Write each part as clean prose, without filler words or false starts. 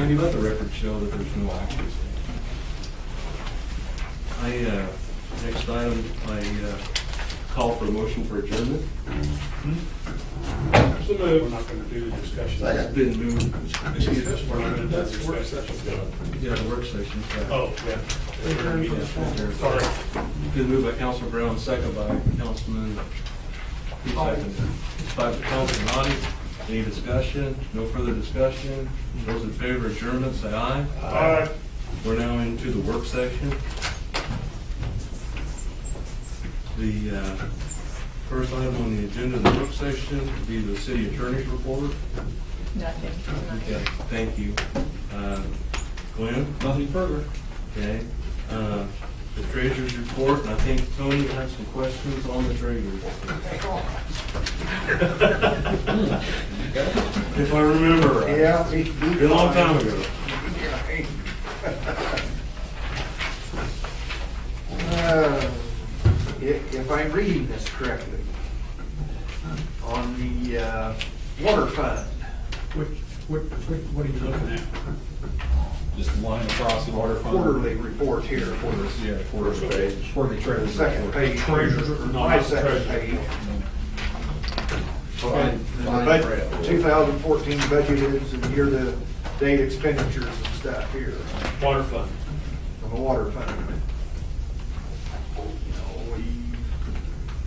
Randy, let the record show that there's no action. Next item, I call for a motion for adjournment. So we're not gonna do the discussion. It's been moved. Excuse me. We're not gonna do the discussion. Yeah, the work session. Oh, yeah. Sorry. Been moved by Councilman Brown, second by Councilman, by Councilman Audi. Any discussion? No further discussion? Those in favor of adjournment, say aye. Aye. We're now into the work section. The first item on the agenda of the work session would be the city attorney's report. Nothing. Okay, thank you. Glenn? Nothing further. Okay. The treasurer's report, and I think Tony has some questions on the treasurer's. If I remember right. Yeah. Been a long time ago. If I'm reading this correctly, on the water fund, What are you looking at? Just line across the water fund. quarterly report here, Yeah, quarterly page. Quarterly the treasurer's second report. page, Treasurer, or no, my not second treasurer. page. Fine, The fine budget, print. 2014 budgeted and year-to-date expenditures and stuff here Water fund. on the water fund.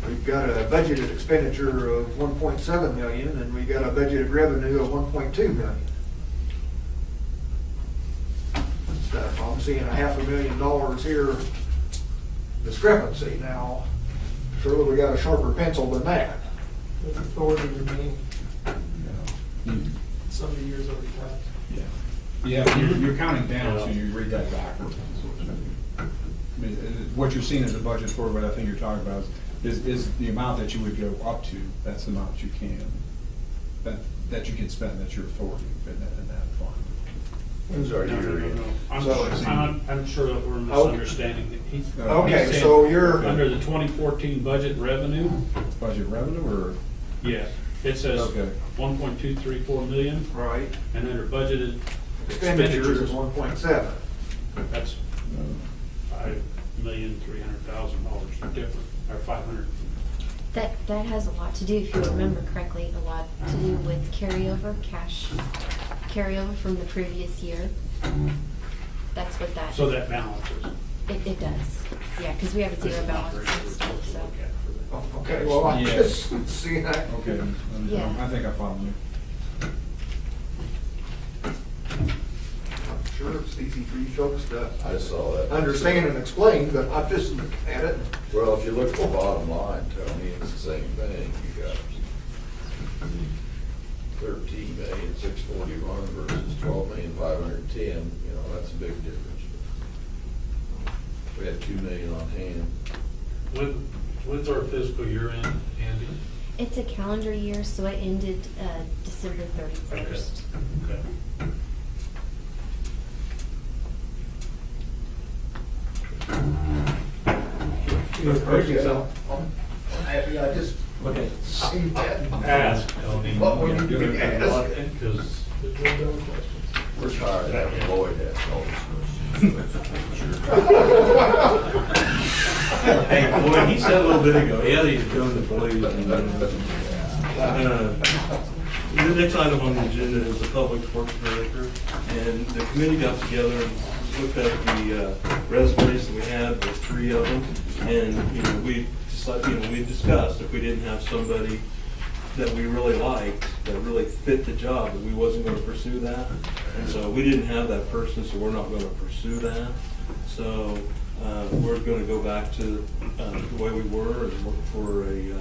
We've got a budgeted expenditure of 1.7 million and we got a budgeted revenue of 1.2 million. Stuff, I'm seeing a $500,000 here discrepancy now. Surely we got a sharper pencil than that. With authority remaining, Yeah. some of the years already passed. Yeah, you're counting down, so you read that backwards. I mean, what you're seeing as a budget for what I think you're talking about is the amount that you would go up to. That's the amount you can, that you can spend, that's your authority in that fund. Who's our No. I'm sure that we're misunderstanding. He's Okay, saying so you're, under the 2014 budget revenue, Budget revenue or? yeah, it says Okay. 1.234 million, right, and under budgeted expenditures is expenditures, 1.7. that's $5,300,000 different, or 500. That has a lot to do, if you remember correctly, a lot to do with cash carryover from the previous year. That's what that. So that balances. It does, yeah, because we have a zero balance and stuff, so. Okay, well, I Yeah. just see that. Okay, Yeah. I think I follow you. I'm sure it's easy for you folks to I saw that. understand and explain, but I'm just looking at it. Well, if you look at the bottom line, Tony, it's the same thing. You got 13,641 versus 12,510. You know, that's a big difference. We had 2 million on hand. When's our fiscal year end, Andy? It's a calendar year, so it ended December 31st. Okay. I'm happy, I just Okay. seen that. Ask, Tony. What we need to be asking. Because There's no dumb questions. We're tired of having Lloyd ask all Hey, boy, he said a little bit ago, yeah, he's doing the boys. The next item on the agenda is the public works director, and the committee got together and looked at the resumes that we had, the 3 of them, and, we decided, we discussed if we didn't have somebody that we really liked, that really fit the job, that we wasn't gonna pursue that. And so we didn't have that person, so we're not gonna pursue that. So, we're gonna go back to, the way we were and look for a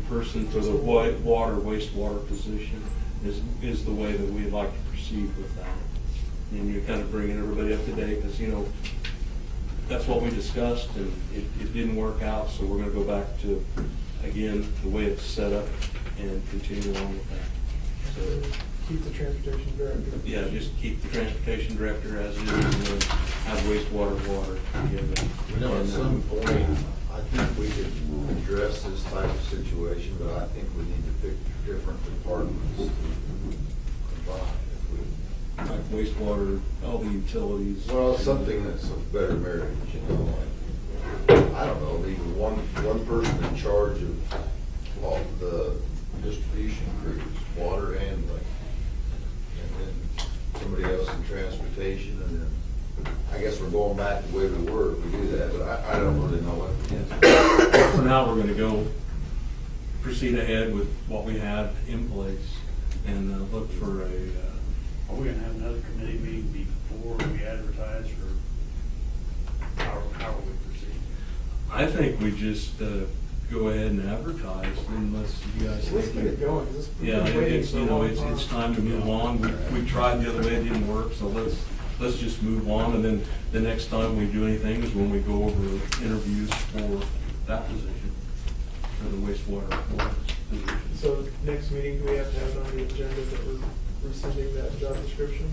person for the wastewater position is the way that we'd like to proceed with that. And you're kind of bringing everybody up to date, because, that's what we discussed, and it didn't work out, so we're gonna go back to, again, the way it's set up and continue on with that. So, Keep the transportation director. yeah, just keep the transportation director as is, and then have wastewater, water together. At some point, I think we could address this type of situation, but I think we need to pick different departments to combine. If we like wastewater, all the utilities. Well, something that's a better marriage, you know, like, I don't know, maybe one person in charge of all the distribution crews, water and like, and then somebody else in transportation, and then, I guess we're going back the way we were if we do that, but I don't really know what. Yeah. For now, we're gonna go proceed ahead with what we have in place and look for a, Are we gonna have another committee meeting before we advertise, or how are we proceeding? I think we just go ahead and advertise unless you guys Let's think. get it going, 'cause we've Yeah, been waiting it's, for a you know, long it's time to move on. We tried the other way, it didn't work, so let's just move on. And then the next time we do anything is when we go over interviews for that position, for the wastewater position. So next meeting, do we have to have it on the agenda that we're rescinding that job description?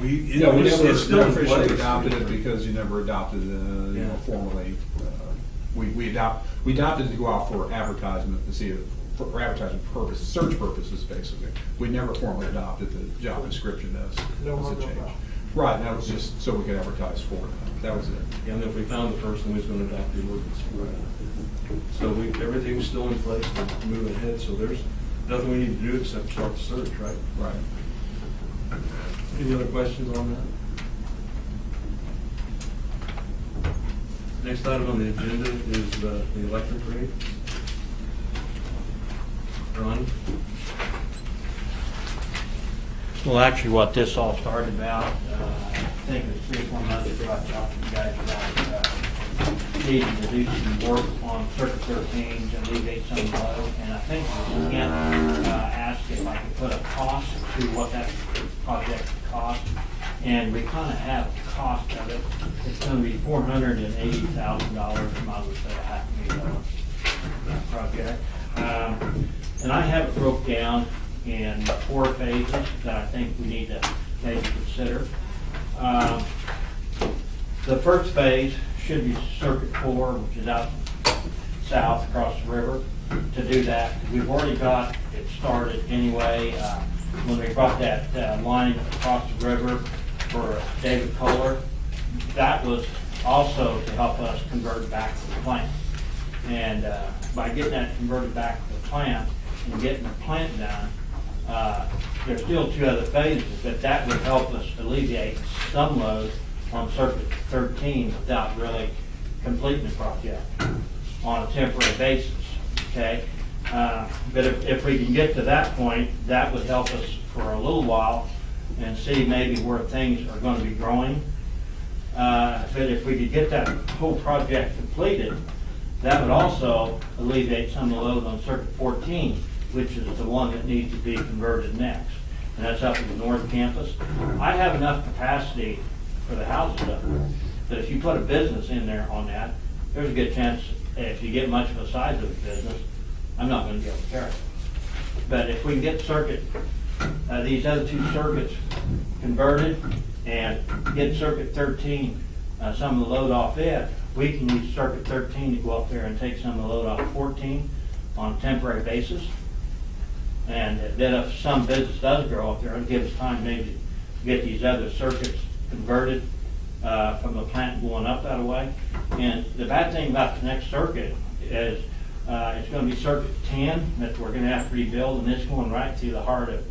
We No, we it's never still in officially place. adopted it because you never adopted, you know, formally. We adopted it to go out for advertisement to see, for advertising purposes, search purposes, basically. We never formally adopted the job description as No a harm, no change. foul. Right, that was just so we could advertise for it. That was it. And if we found the person who's gonna adopt the ordinance for it. So everything's still in place to move ahead, so there's nothing we need to do except start the search, right? Right. Any other questions on that? Next item on the agenda is the electric rate. Ronnie? Well, actually, what this all started about, I think it was 3 or 4 months ago, I talked to you guys about needing to do some work on Circuit 13 to alleviate some of the load. And I think Ken asked if I could put a cost to what that project cost. And we kind of have the cost of it. It's going to be $480,000, from I would say $500,000 project. And I have it broke down in 4 phases that I think we need to maybe consider. The first phase should be Circuit 4, which is out south across the river. To do that, we've already got it started anyway. When we brought that line across the river for David Kohler, that was also to help us convert back to the plant. And by getting that converted back to the plant and getting the plant done, there's still 2 other phases, but that would help us alleviate some load on Circuit 13 without really completing the project on a temporary basis, okay? But if we can get to that point, that would help us for a little while and see maybe where things are going to be growing. But if we could get that whole project completed, that would also alleviate some of the load on Circuit 14, which is the one that needs to be converted next. And that's up at the north campus. I have enough capacity for the houses up there, but if you put a business in there on that, there's a good chance if you get much of a size of the business, I'm not gonna be able to carry it. But if we can get these other 2 circuits converted and get Circuit 13, some of the load off it, we can use Circuit 13 to go up there and take some of the load off 14 on a temporary basis. And then if some business does grow up there, it'll give us time maybe to get these other circuits converted from the plant going up that way. And the bad thing about the next circuit is it's going to be Circuit 10 that we're going to have to rebuild, and it's going right through the heart of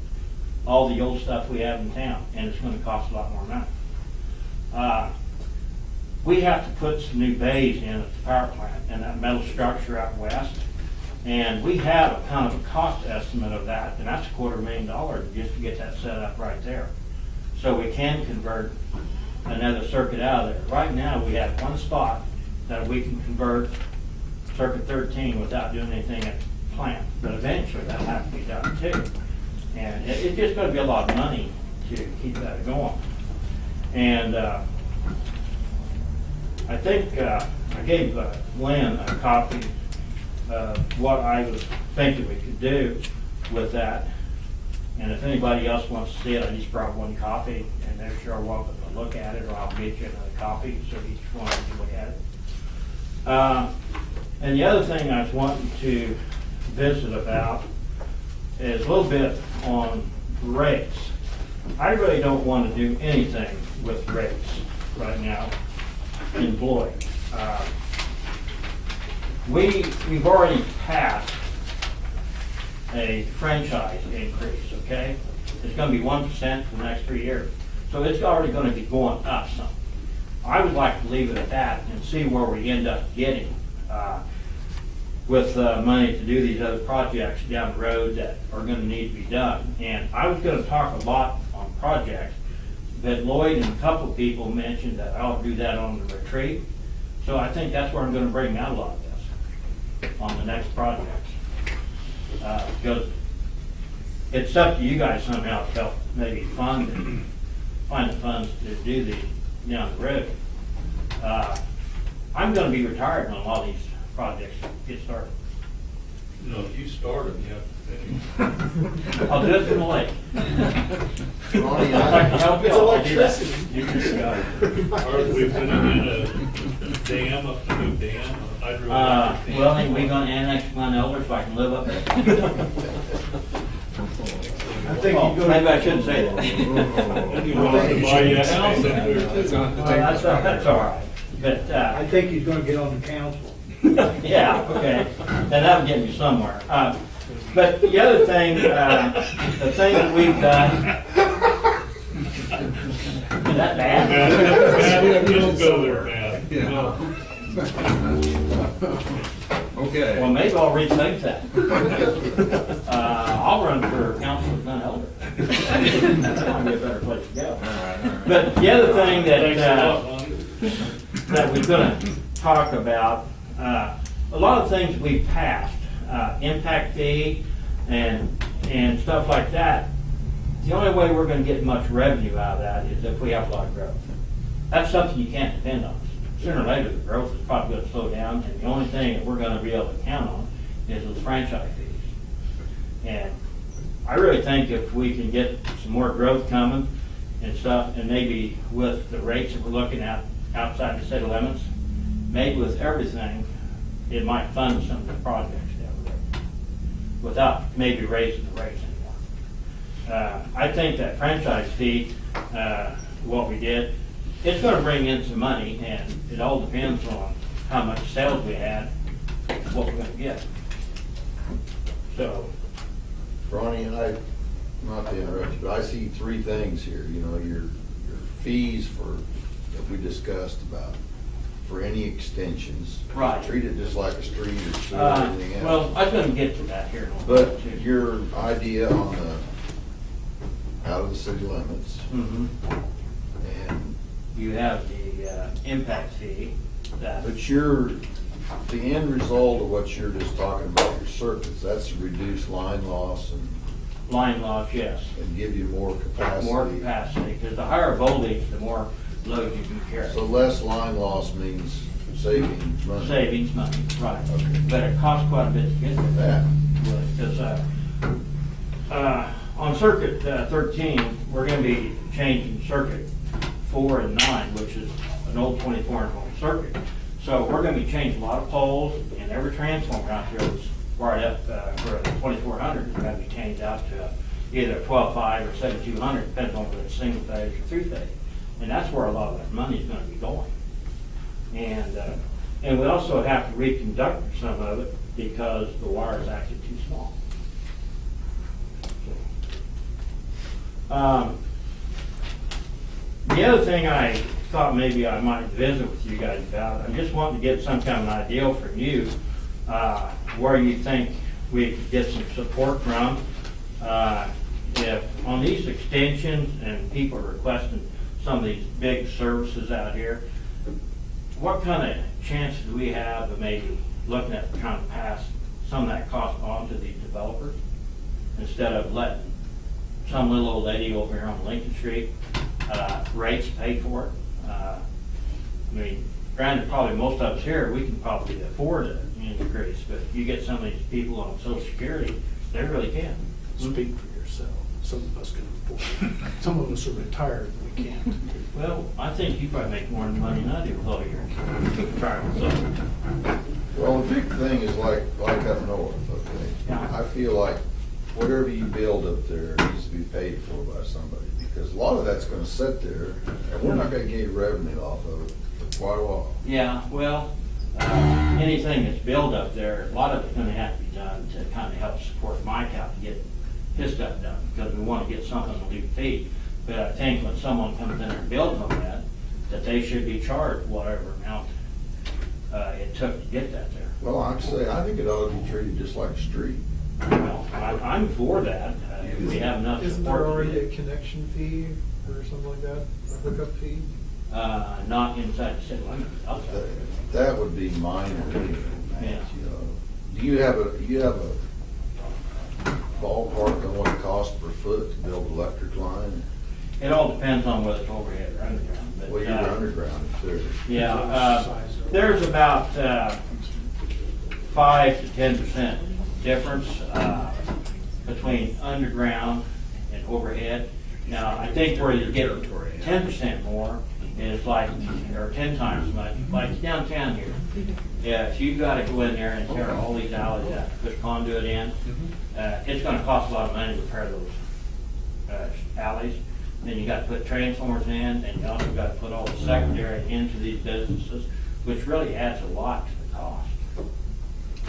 all the old stuff we have in town, and it's going to cost a lot more money. We have to put some new bays in at the power plant and that metal structure out west. And we have a kind of a cost estimate of that, and that's $250,000 just to get that set up right there. So we can convert another circuit out of there. Right now, we have 1 spot that we can convert Circuit 13 without doing anything at the plant. But eventually, that'll have to be done too. And it's just gonna be a lot of money to keep that going. And I think I gave Lynn a copy what I was thinking we could do with that. And if anybody else wants to see it, I just brought 1 copy, and they're sure welcome to look at it, or I'll get you another copy so each one can look at it. And the other thing I was wanting to visit about is a little bit on rates. I really don't want to do anything with rates right now in Floyd. We've already passed a franchise increase, okay? It's gonna be 1% for the next 3 years. So it's already gonna be going up some. I would like to leave it at that and see where we end up getting with money to do these other projects down the road that are gonna need to be done. And I was gonna talk a lot on projects, but Lloyd and a couple of people mentioned that I'll do that on the retreat. So I think that's where I'm gonna bring out a lot of this, on the next projects. Because it's up to you guys somehow to help maybe find the funds to do these down the road. I'm gonna be retired when a lot of these projects get started. No, if you start them, you have to finish. I'll do it from the lake. Ronnie, If I can help you, It's I'll do that. electricity. You just got it. Are we putting in a dam, a new dam, a hydroelectric dam? Well, I think we're gonna annex Glen Elder so I can live up there. I think Well, you go. maybe I shouldn't say that. You want to buy you a house up there. It's on the Well, table. that's all right. But, I think he's gonna get on the council. yeah, okay, then that'll get me somewhere. But the other thing, the thing that we've done, is that bad? Matt, don't go there, Matt. Yeah. No. Okay. Well, maybe I'll rethink that. I'll run for council of Glen Elder. That might be a better place to go. But the other thing Thanks a lot, Lonnie. that we're gonna talk about, a lot of things we've passed, impact fee and stuff like that. The only way we're gonna get much revenue out of that is if we have a lot of growth. That's something you can't depend on. Sooner or later, the growth is probably gonna slow down, and the only thing that we're gonna be able to count on is those franchise fees. And I really think if we can get some more growth coming and stuff, and maybe with the rates that we're looking at outside the city limits, maybe with everything, it might fund some of the projects down the road without maybe raising the rates anymore. I think that franchise fee, what we did, it's gonna bring in some money, and it all depends on how much sales we had, what we're gonna get. So, Ronnie, not to interrupt you, but I see three things here, you know, your fees for, that we discussed about, for any extensions. Right. Treat it just like a street or sewer or anything else. well, I was gonna get to that here in a little But bit too. your idea on the, out of the city limits, Mhm. and, You have the impact fee that, but the end result of what you're just talking about, your circuits, that's to reduce line loss line loss, yes, and give you more capacity. more capacity, because the higher voltage, the more load you can carry. So less line loss means saving money. Savings money, right. Okay. But it costs quite a bit to get there. That, Because on circuit 13, we're going to be changing circuit 4 and 9, which is an old 24-volt circuit. So we're going to be changing a lot of poles, and every transformer out there that's wired up for a 2400 is going to be changed out to either 12.5 or 7200, depends on whether it's single phase or three phase. And that's where a lot of that money is going to be going. And we also have to reconduct some of it because the wire is actually too small. The other thing I thought maybe I might visit with you guys about, I just wanted to get some kind of an idea from you, where you think we could get some support from. If on these extensions and people are requesting some of these big services out here, what kind of chance do we have of maybe looking at trying to pass some of that cost on to these developers instead of letting some little old lady over here on Lincoln Street, rates pay for it? I mean, granted, probably most of us here, we can probably afford an increase, but you get some of these people on Social Security, they really can't. Speak for yourself. Some of us can afford it. Some of us are retired and we can't. Well, I think you probably make more money than I do with all your retirement. So, well, the big thing is like up north, okay? Yeah. I feel like whatever you build up there needs to be paid for by somebody, because a lot of that's gonna sit there, and we're not gonna get revenue off of it for quite a while. Yeah, well, anything that's built up there, a lot of it's gonna have to be done to kind of help support Mike out to get his stuff done, because we want to get something to leave feed. But I think when someone comes in and builds on that they should be charged whatever amount it took to get that there. Well, I'd say, I think it ought to be treated just like a street. Well, I'm for that. If we have enough Isn't there support. to already do a it. connection fee or something like that, a hookup fee? Not inside the city limits, outside. That would be minor anyway, Yeah. you know. Do you have a ballpark on what it costs per foot to build an electric line? It all depends on whether it's overhead or underground. But, Well, you're underground, too. Yeah, there's about 5 to 10% difference between underground and overhead. Now, I think where you get 10% more is like, or 10 times as much, like downtown here. Yeah, if you gotta go in there and tear all these alleys out, put conduit in, it's gonna cost a lot of money to repair those alleys. Then you gotta put transformers in, and you also gotta put all the secondary into these businesses, which really adds a lot to the cost.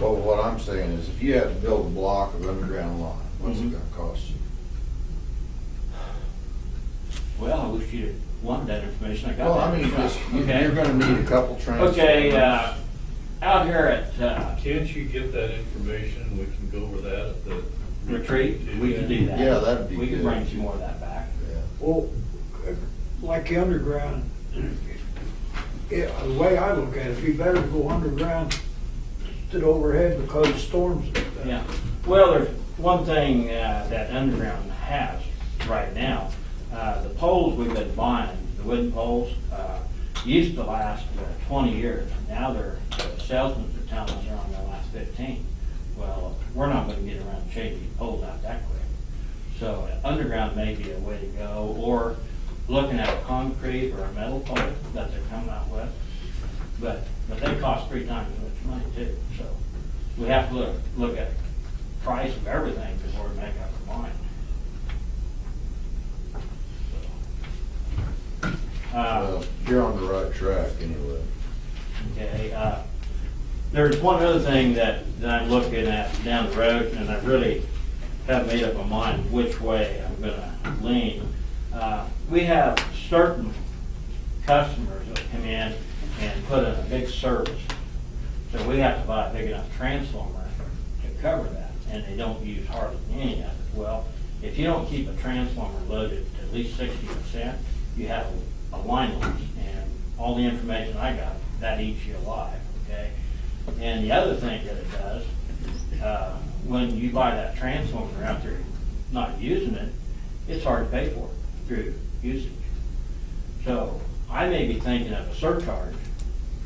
Well, what I'm saying is, if you had to build a block of underground line, what's it gonna cost you? Well, I wish you'd wanted that information, I got that. Well, I mean, just, Okay. you're gonna need a couple transformers. Okay, out here at Can't you get that information? We can go over that at the retreat, we can do that. Yeah, that'd be We can good. bring some more of that back. Yeah. Well, like the underground, the way I look at it, it'd be better to go underground instead of overhead because of storms. Yeah, well, there's one thing that underground has right now. The poles we've been buying, the wooden poles, used to last 20 years. Now the salesmen are telling us they're on their last 15. Well, we're not gonna get around to changing poles out that quick. So underground may be a way to go, or looking at a concrete or a metal pole that they're coming out with. But they cost 3 times as much money too, so we have to look at price of everything before we make up our mind. Well, you're on the right track anyway. Okay, there's one other thing that I'm looking at down the road, and I really haven't made up my mind which way I'm gonna lean. We have certain customers that come in and put in a big service. So we have to buy a big enough transformer to cover that, and they don't use hardly any of it. Well, if you don't keep a transformer loaded to at least 60%, you have a line loss, and all the information I got, that eats you alive, okay? And the other thing that it does, when you buy that transformer out there not using it, it's hard to pay for it through usage. So I may be thinking of a surcharge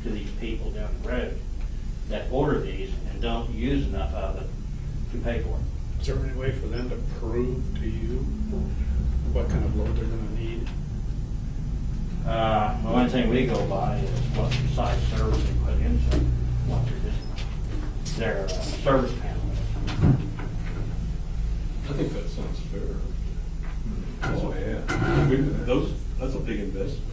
to these people down the road that order these and don't use enough of it to pay for it. Is there any way for them to prove to you what kind of load they're gonna need? The only thing we go by is what size service they put into what their service panel is. I think that sounds fair. Oh, yeah. That's a big investment.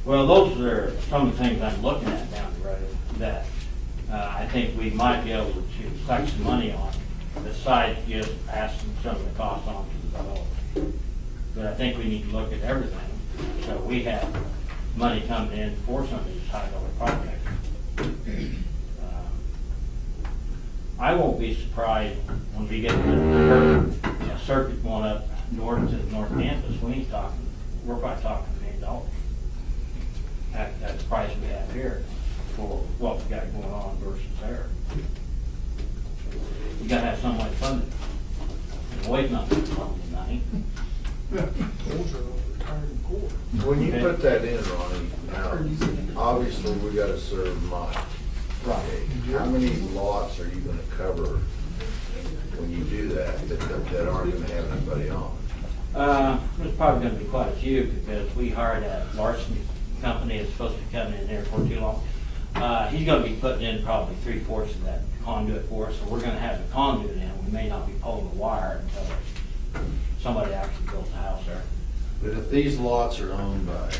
Well, those are some of the things I'm looking at down the road that I think we might be able to collect some money on, besides just passing some of the costs on to the developers. But I think we need to look at everything, so we have money coming in for some of these high-dollar projects. I won't be surprised when we get a circuit going up north to the North Campus, we're probably talking $1 million. That's the price we have here for what we got going on versus there. We gotta have some way to fund it. The boys not gonna fund the money. Those are retired and poor. When you Okay. put that in, Ronnie, now, obviously, we gotta serve Mike. Right. How many lots are you gonna cover when you do that aren't gonna have anybody on? There's probably gonna be quite a few, because we hired a Larson company that's supposed to be coming in there for too long. He's gonna be putting in probably 3/4 of that conduit for us, so we're gonna have the conduit in. We may not be pulling the wire until somebody actually builds a house there. But if these lots are owned by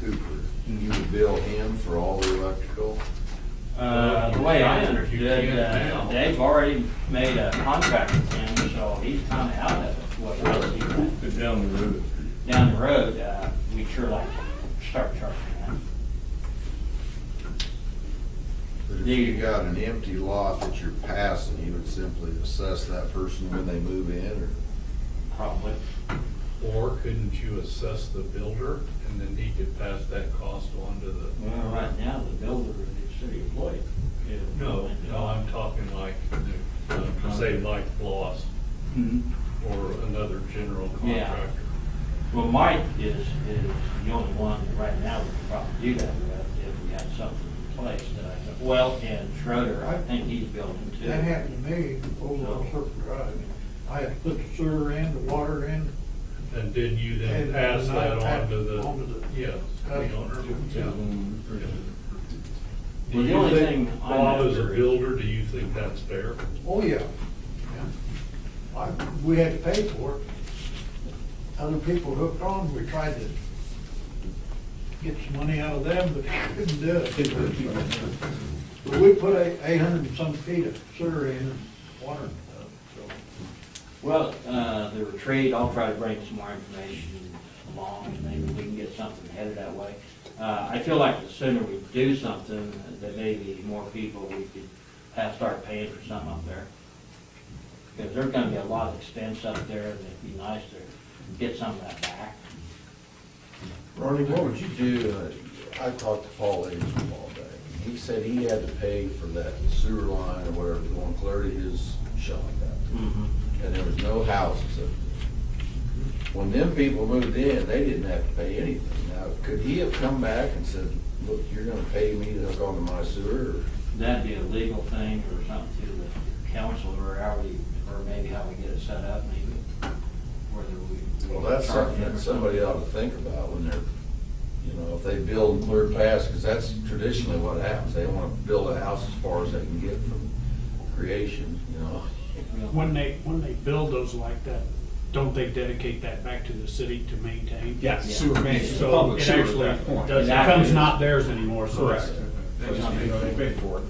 Cooper, you would bill him for all the electrical? The way I understood, they've already made a contract with him, so he's kinda out of it. What I see But down the road. down the road, we'd sure like to start charging that. But if you got an empty lot that you're passing, you would simply assess that person when they move in, or? Probably. Or couldn't you assess the builder and then he could pass that cost on to the? Well, right now, the builder is city employee. No, I'm talking like, say Mike Bloss Mhm. or another general Yeah. contractor. Well, Mike is the only one that right now we could probably do that with if we had something in place that I thought, well, and Schroeder, I think he's building too. That happened to me over on Circle Drive. I had to put the sewer in, the water in. And did you then And pass then I that on passed to it the, on to the yes, the owner? Yeah. Do Well, the you only think, thing I Bob, know as a is- builder, do you think that's fair? Oh, yeah. We had to pay for it. Other people hooked on, we tried to get some money out of them, but couldn't do it. But we put 800 and some feet of sewer in and water and stuff, so. Well, the retreat, I'll try to bring some more information along, and maybe we can get something headed that way. I feel like the sooner we do something, that maybe more people, we could start paying for something up there. Because there's gonna be a lot of expense up there, and it'd be nice to get some of that back. Ronnie, what would you do, I talked to Paul Ames all day, and he said he had to pay for that sewer line or whatever going clear to his shop out there. And there was no houses up there. When them people moved in, they didn't have to pay anything. Now, could he have come back and said, look, you're gonna pay me to hook onto my sewer, or? That'd be a legal thing or something to the council, or how we, or maybe how we get it set up, maybe, whether we. Well, that's something that somebody ought to think about when they're, you know, if they build and clear past, because that's traditionally what happens. They want to build a house as far as they can get from creation, you know. When they build those like that, don't they dedicate that back to the city to maintain? Yeah, sewer management, So public it sewer at actually that point. does, Exactly. becomes not theirs anymore, so it's. Correct. They just, you know, they pay for it.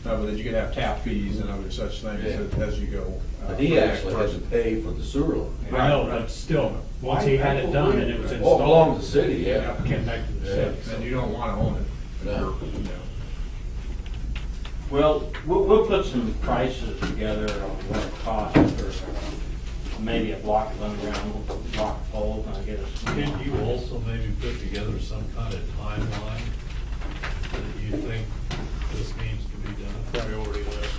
No, but then you could have tap fees and other such things Yeah. as you go. But he actually had to pay for the sewer line. I know, but still, once he had it done and it was Well, it belonged installed, to the city, yeah. it came back to the city. And you don't want to own it. No. You know. Well, we'll put some prices together on what it costs for maybe a block of underground, block of poles, and I get us. Can you also maybe put together some kind of timeline that you think this needs to be done? Priority list.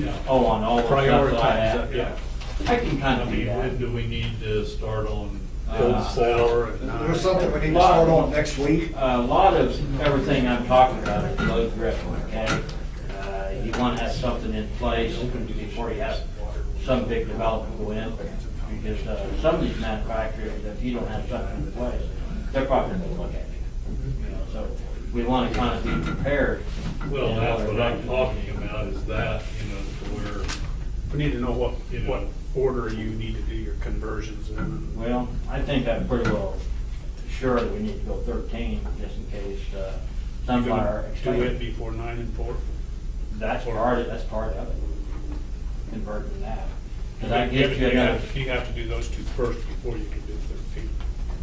Yeah. Oh, on all the stuff that I Prioritize have? that, yeah. I can kind I of do mean, when that. do we need to start on? Uh, 4 and 9. There's something we need to start on next week. A lot of everything I'm talking about is low drift, okay? You want to have something in place before you have some big development go in. Because some of these manufacturers, if you don't have something in place, they're probably going to look at you. You know, so we want to kind of be prepared. Well, that's what I'm talking about, is that, you know, to where, We need to know what You know. order you need to do your conversions in. Well, I think I'm pretty well sure that we need to go 13, just in case Sunflower Do it expands. before 9 and 4. That's part of it, converting that. Because that gives you another, You have to do those two first before you can do 13.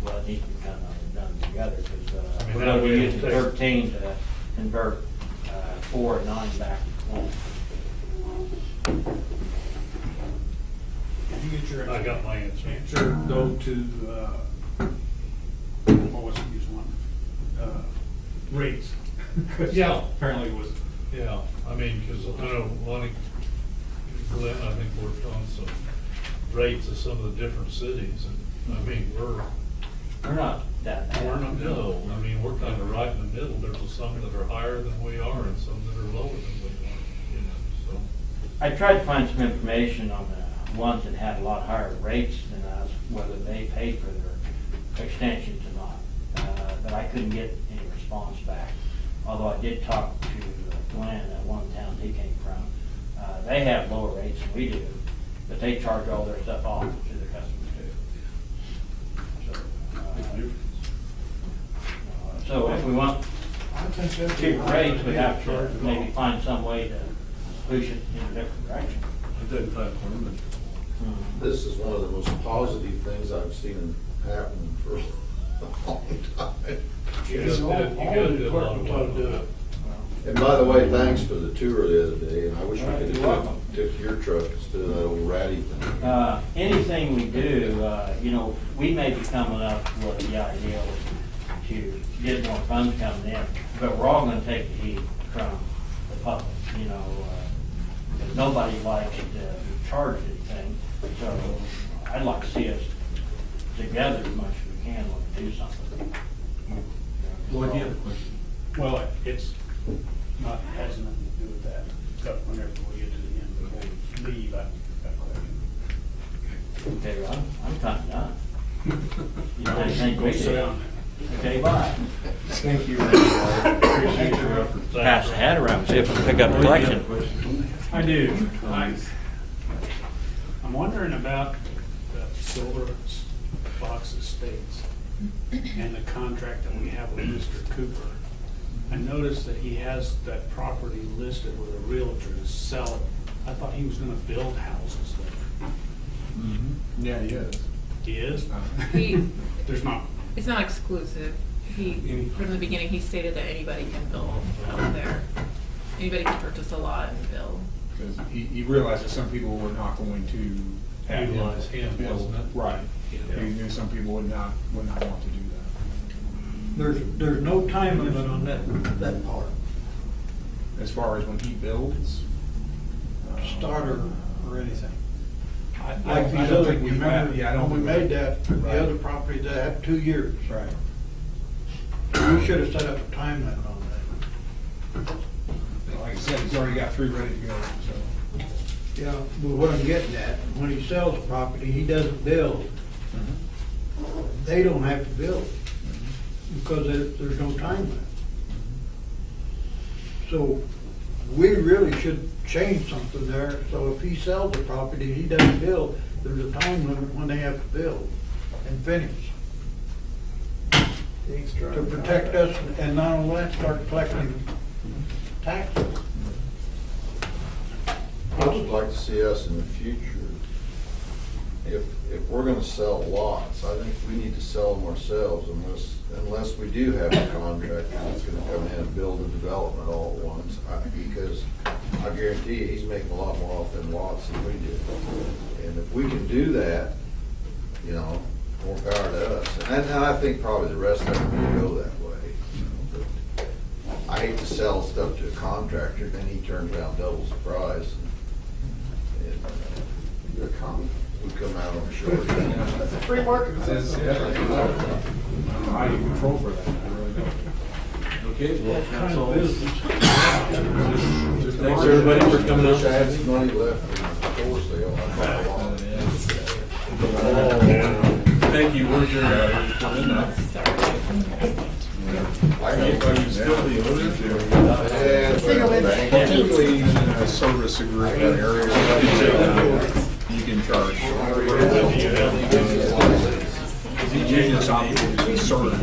well, it needs to be kind of done together, because I mean, we're that going to be way using it'll take- 13 to convert 4 and 9 back to 1. Did you get your? I got my answer. Answer, go to, what was it, use one? Rates. 'Cause Yeah. Apparently it was, Yeah, I mean, because I know Lonnie, Glenn, I think worked on some rates of some of the different cities, and, I mean, we're not that bad. not, no, I mean, we're kind of right in the middle. There's some that are higher than we are and some that are lower than we are, you know, so. I tried to find some information on the ones that had a lot higher rates than us, whether they paid for their extensions or not. But I couldn't get any response back although I did talk to Glenn at one town he came from. They have lower rates than we do, but they charge all their stuff off to their customers too. So if we want I think that's. cheaper rates, we have to maybe find some way to push it in a different direction. It doesn't time permanent. This is one of the most positive things I've seen happen for a long time. You It's all gotta the do a lot of departments ought to do work. it. And by the way, thanks for the tour the other day, and I wish we could You're have welcome. took your truck instead of that old ratty thing. Anything we do, you know, we may be coming up with the idea to get more funds coming in, but we're all gonna take the heat from the public, you know, because nobody likes to be charged anything. So I'd like to see us together as much as we can when we do something. Lloyd, do you have a question? Well, it's not, has nothing to do with that, but whenever we get to the end, before we leave, I got a question. Okay, Ron, I'm kind of done. You know, I think we Go sit did. down Okay, bye. Thank you. Appreciate your efforts. Pass the hat around, see if we pick up the Lloyd, do you have a collection. question? I do. I'm wondering about the Silver Fox Estates and the contract that we have with Mr. Cooper. I noticed that he has that property listed with a realtor to sell it. I thought he was gonna build houses there. Yeah, he is. He is? He, There's not, it's not exclusive. He, from the beginning, he stated that anybody can build out there. Anybody can purchase a lot and build. Because he realized that some people were not going to have Utilize him, build. wasn't it? Right. Yeah. He knew some people would not want to do that. There's no time limit on that part, As far as when he builds. starter or anything. I Like these don't other, think we remember, have, yeah, I don't when we think made that, the Right. other property that had 2 years. Right. We should have set up a time limit on that. Like I said, he's already got 3 ready to go, so. Yeah, but what I'm getting at, when he sells the property, he doesn't build. They don't have to build because there's no time limit. So we really should change something there. So if he sells the property, he doesn't build, there's a time limit when they have to build and finish. To protect us and not only that, start collecting taxes. I would like to see us in the future, if we're gonna sell lots, I think we need to sell them ourselves unless we do have a contractor that's gonna come in and build a development all at once. Because I guarantee you, he's making a lot more off them lots than we do. And if we can do that, you know, more power to us. And I think probably the rest of them will go that way. But I hate to sell stuff to a contractor, then he turns around doubles the price. And we come out on short. That's a free market. It's- yeah, I don't know how you control for that, I really don't. Okay, well, What kind that's of all. business? Thanks, everybody, for coming Wish I out. had some money left for the store sale. I'd buy a lot. Thank you, we're adjourned. Are you still the owner? Typically, in a service agreement area, you can charge. Usually it's obligated to be served.